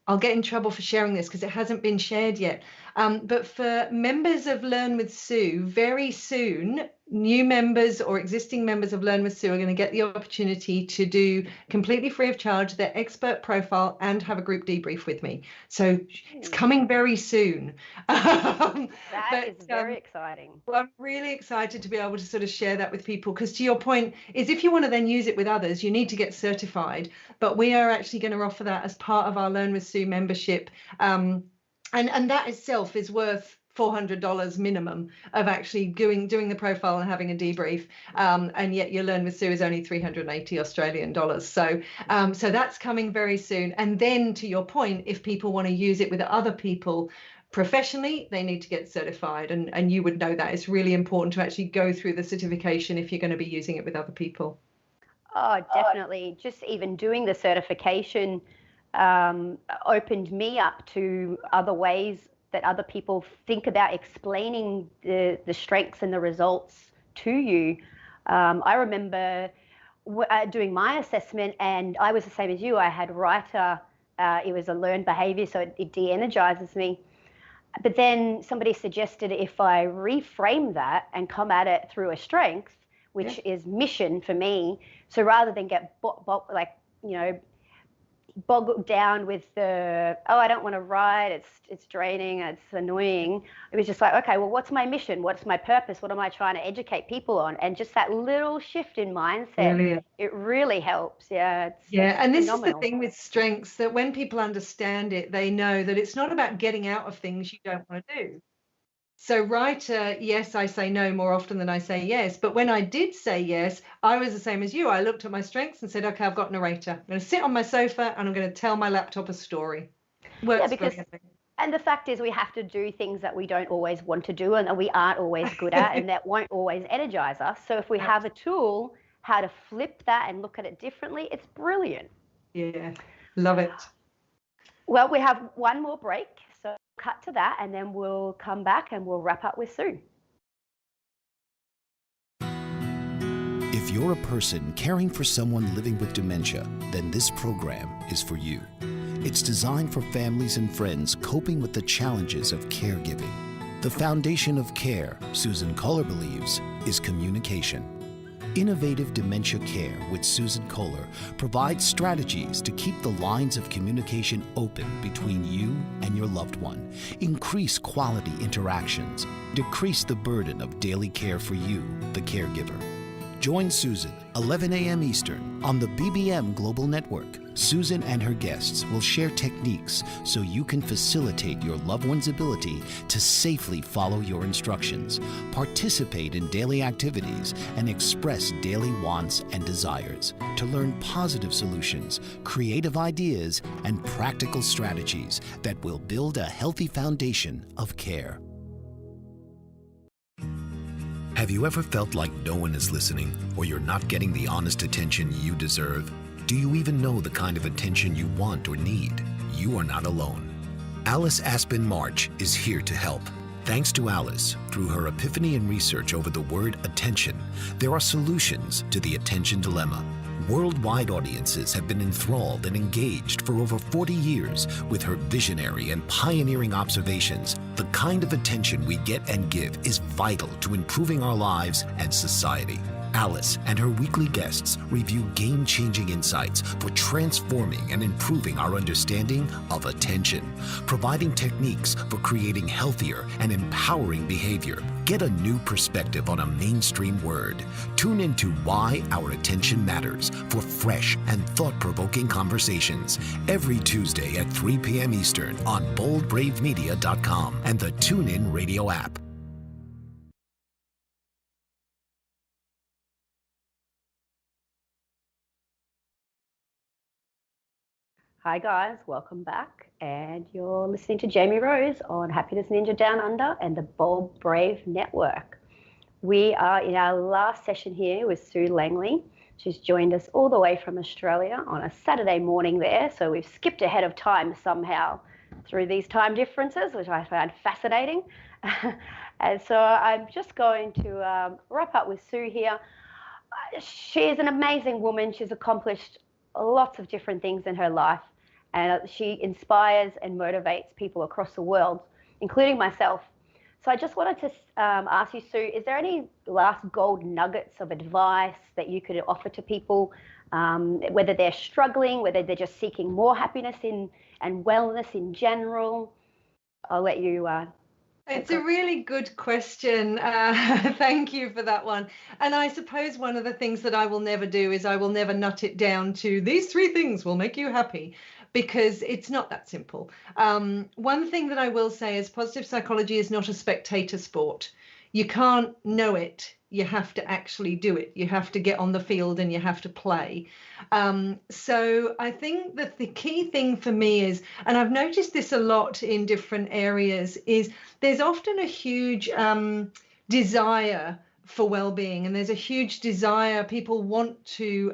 Speaker 4: I'll get in trouble for sharing this because it hasn't been shared yet. But for members of Learn with Sue, very soon, new members or existing members of Learn with Sue are going to get the opportunity to do completely free of charge their expert profile and have a group debrief with me. So it's coming very soon.
Speaker 3: That is very exciting.
Speaker 4: Well, I'm really excited to be able to sort of share that with people because to your point is if you want to then use it with others, you need to get certified. But we are actually going to offer that as part of our Learn with Sue membership. And that itself is worth $400 minimum of actually doing the profile and having a debrief, and yet your Learn with Sue is only 380 Australian dollars. So that's coming very soon. And then to your point, if people want to use it with other people professionally, they need to get certified, and you would know that it's really important to actually go through the certification if you're going to be using it with other people.
Speaker 3: Oh, definitely. Just even doing the certification opened me up to other ways that other people think about explaining the strengths and the results to you. I remember doing my assessment, and I was the same as you. I had writer. It was a learned behavior, so it de-energizes me. But then somebody suggested if I reframe that and come at it through a strength, which is mission for me. So rather than get boggled down with the, I don't want to write, it's draining, it's annoying. It was just like, okay, well, what's my mission? What's my purpose? What am I trying to educate people on? And just that little shift in mindset, it really helps. Yeah.
Speaker 4: And this is the thing with strengths, that when people understand it, they know that it's not about getting out of things you don't want to do. So writer, yes, I say no more often than I say yes. But when I did say yes, I was the same as you. I looked at my strengths and said, okay, I've got narrator. I'm going to sit on my sofa and I'm going to tell my laptop a story. Works brilliantly.
Speaker 3: And the fact is we have to do things that we don't always want to do and that we aren't always good at and that won't always energize us. So if we have a tool, how to flip that and look at it differently, it's brilliant.
Speaker 4: Yeah, love it.
Speaker 3: Well, we have one more break. So cut to that and then we'll come back and we'll wrap up with Sue.
Speaker 7: If you're a person caring for someone living with dementia, then this program is for you. It's designed for families and friends coping with the challenges of caregiving. The foundation of care, Susan Kohler believes, is communication. Innovative Dementia Care with Susan Kohler provides strategies to keep the lines of communication open between you and your loved one, increase quality interactions, decrease the burden of daily care for you, the caregiver. Join Susan, 11 a.m. Eastern, on the BBM Global Network. Susan and her guests will share techniques so you can facilitate your loved one's ability to safely follow your instructions, participate in daily activities, and express daily wants and desires to learn positive solutions, creative ideas, and practical strategies that will build a healthy foundation of care.
Speaker 5: Have you ever felt like no one is listening, or you're not getting the honest attention you deserve? Do you even know the kind of attention you want or need? You are not alone. Alice Aspen March is here to help. Thanks to Alice, through her epiphany and research over the word attention, there are solutions to the attention dilemma. Worldwide audiences have been enthralled and engaged for over 40 years with her visionary and pioneering observations. The kind of attention we get and give is vital to improving our lives and society. Alice and her weekly guests review game-changing insights for transforming and improving our understanding of attention, providing techniques for creating healthier and empowering behavior. Get a new perspective on a mainstream word. Tune into Why Our Attention Matters for fresh and thought-provoking conversations every Tuesday at 3 p.m. Eastern on boldbravemedia.com and the TuneIn Radio app.
Speaker 3: Hi guys, welcome back, and you're listening to Jamie Rose on Happiness Ninja Down Under and the Bold Brave Network. We are in our last session here with Sue Langley. She's joined us all the way from Australia on a Saturday morning there, so we've skipped ahead of time somehow through these time differences, which I found fascinating. And so I'm just going to wrap up with Sue here. She's an amazing woman. She's accomplished lots of different things in her life, and she inspires and motivates people across the world, including myself. So I just wanted to ask you, Sue, is there any last gold nuggets of advice that you could offer to people, whether they're struggling, whether they're just seeking more happiness and wellness in general? I'll let you
Speaker 4: It's a really good question. Thank you for that one. And I suppose one of the things that I will never do is I will never nut it down to these 3 things will make you happy, because it's not that simple. One thing that I will say is positive psychology is not a spectator sport. You can't know it. You have to actually do it. You have to get on the field and you have to play. So I think that the key thing for me is, and I've noticed this a lot in different areas, is there's often a huge desire for well-being, and there's a huge desire. People want to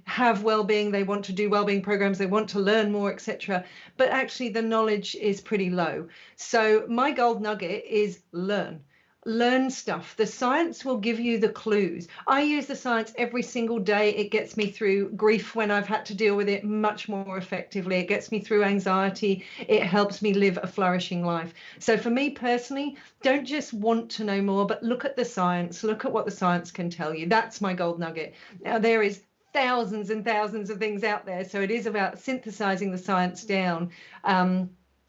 Speaker 4: have well-being, they want to do well-being programs, they want to learn more, etc. But actually the knowledge is pretty low. So my gold nugget is learn. learn stuff. The science will give you the clues. I use the science every single day. It gets me through grief when I've had to deal with it much more effectively. It gets me through anxiety. It helps me live a flourishing life. So for me personally, don't just want to know more, but look at the science. Look at what the science can tell you. That's my gold nugget. Now, there is thousands and thousands of things out there, so it is about synthesizing the science down.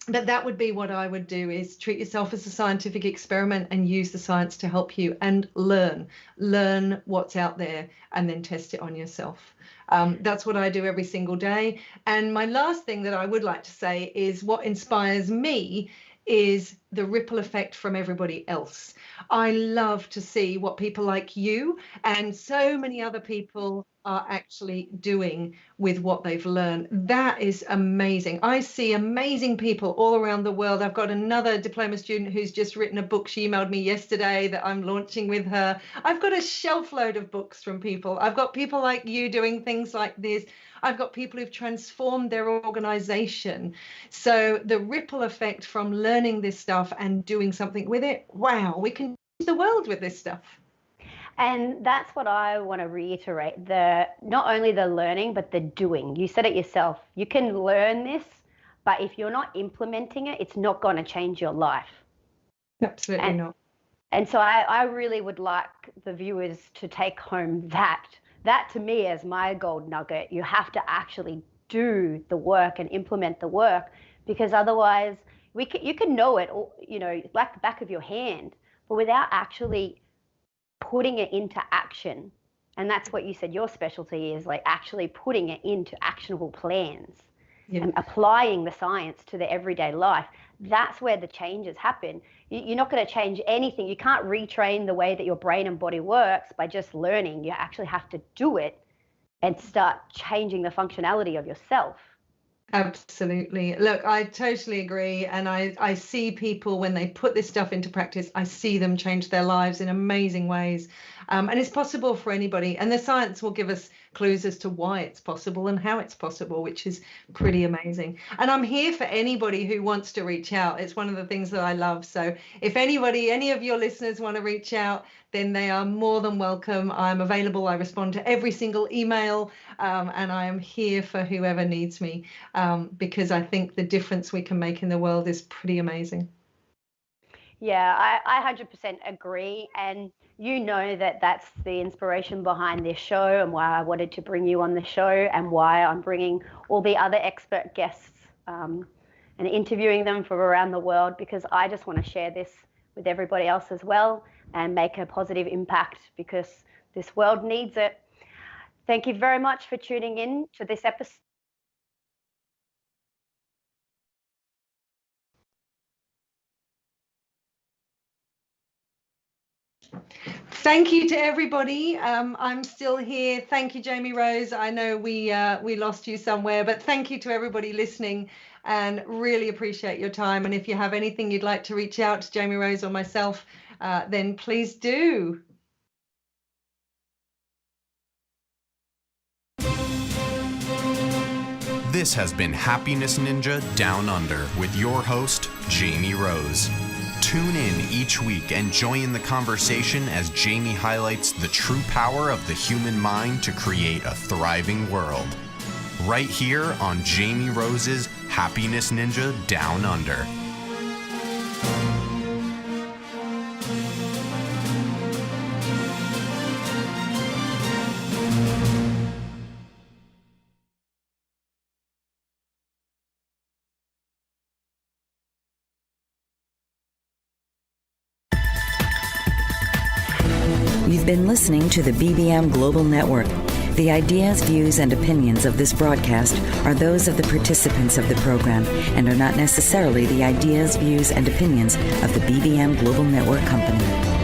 Speaker 4: But that would be what I would do, is treat yourself as a scientific experiment and use the science to help you, and learn what's out there and then test it on yourself. That's what I do every single day. And my last thing that I would like to say is what inspires me is the ripple effect from everybody else. I love to see what people like you and so many other people are actually doing with what they've learned. That is amazing. I see amazing people all around the world. I've got another diploma student who's just written a book. She emailed me yesterday that I'm launching with her. I've got a shelf load of books from people. I've got people like you doing things like this. I've got people who've transformed their organization. So the ripple effect from learning this stuff and doing something with it, wow, we can change the world with this stuff.
Speaker 3: And that's what I want to reiterate, not only the learning, but the doing. You said it yourself. You can learn this, but if you're not implementing it, it's not going to change your life.
Speaker 4: Absolutely not.
Speaker 3: And so I really would like the viewers to take home that. That to me is my gold nugget. You have to actually do the work and implement the work, because otherwise you can know it, like the back of your hand, but without actually putting it into action. And that's what you said your specialty is, like actually putting it into actionable plans and applying the science to the everyday life. That's where the changes happen. You're not going to change anything. You can't retrain the way that your brain and body works by just learning. You actually have to do it and start changing the functionality of yourself.
Speaker 4: Absolutely. Look, I totally agree. And I see people, when they put this stuff into practice, I see them change their lives in amazing ways. And it's possible for anybody. And the science will give us clues as to why it's possible and how it's possible, which is pretty amazing. And I'm here for anybody who wants to reach out. It's one of the things that I love. So if any of your listeners want to reach out, then they are more than welcome. I'm available. I respond to every single email, and I am here for whoever needs me, because I think the difference we can make in the world is pretty amazing.
Speaker 3: Yeah, I 100% agree. And you know that that's the inspiration behind this show and why I wanted to bring you on the show and why I'm bringing all the other expert guests and interviewing them from around the world, because I just want to share this with everybody else as well and make a positive impact, because this world needs it. Thank you very much for tuning in to this episode.
Speaker 4: Thank you to everybody. I'm still here. Thank you, Jamie Rose. I know we lost you somewhere, but thank you to everybody listening, and really appreciate your time. And if you have anything you'd like to reach out to Jamie Rose or myself, then please do.
Speaker 2: This has been Happiness Ninja Down Under with your host, Jamie Rose. Tune in each week and join the conversation as Jamie highlights the true power of the human mind to create a thriving world. Right here on Jamie Rose's Happiness Ninja Down Under.
Speaker 1: You've been listening to the BBM Global Network. The ideas, views, and opinions of this broadcast are those of the participants of the program and are not necessarily the ideas, views, and opinions of the BBM Global Network Company.